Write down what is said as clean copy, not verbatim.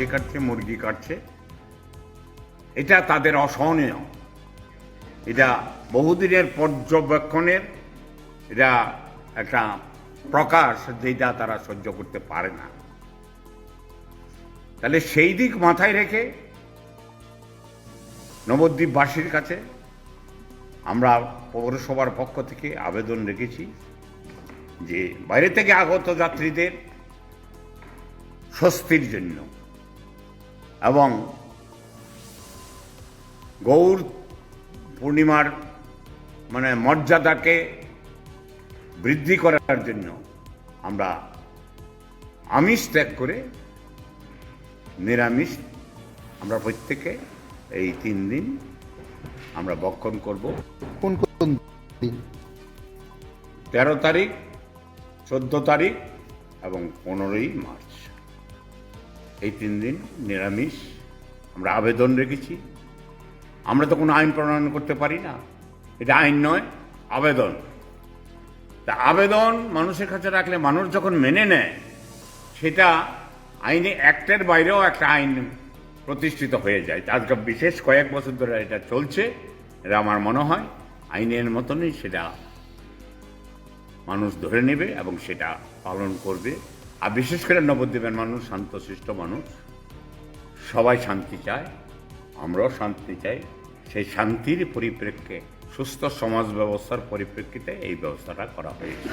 খাসি কাটছে, মুরগি কাটছে, এটা তাদের অসহনীয়। এটা বহুদিনের পর্যবেক্ষণের এটা একটা প্রকাশ, যেটা তারা সহ্য করতে পারে না। তাহলে সেই দিক মাথায় রেখে নবদ্বীপবাসীর কাছে আমরা পৌরসভার পক্ষ থেকে আবেদন রেখেছি যে বাইরে থেকে আগত যাত্রীদের স্বস্তির জন্য এবং গৌর পূর্ণিমার মর্যাদাকে বৃদ্ধি করার জন্য আমরা আমিষ ত্যাগ করে নিরামিষ আমরা প্রত্যেকে এই 3 দিন আমরা ভক্ষণ করব। কোন কোন দিন? 13 তারিখ, 14 তারিখ এবং 15ই মার্চ, এই 3 দিন নিরামিষ আমরা আবেদন রেখেছি। আমরা তো কোনো আইন প্রণয়ন করতে পারি না, এটা আইন নয়, আবেদন। তা আবেদন মানুষের কাছে রাখলে মানুষ যখন মেনে নেয়, সেটা আইনে অ্যাক্টের বাইরেও একটা আইন প্রতিষ্ঠিত হয়ে যায়। আজকে বিশেষ কয়েক বছর ধরে এটা চলছে, এটা আমার মনে হয় আইনের মতনই সেটা মানুষ ধরে নেবে এবং সেটা পালন করবে। আর বিশেষ করে নবদ্বীপের মানুষ শান্তশিষ্ট মানুষ, সবাই শান্তি চায়, আমরাও শান্তি চাই। সেই শান্তির পরিপ্রেক্ষিতে, সুস্থ সমাজ ব্যবস্থার পরিপ্রেক্ষিতে এই ব্যবস্থাটা করা হয়েছে।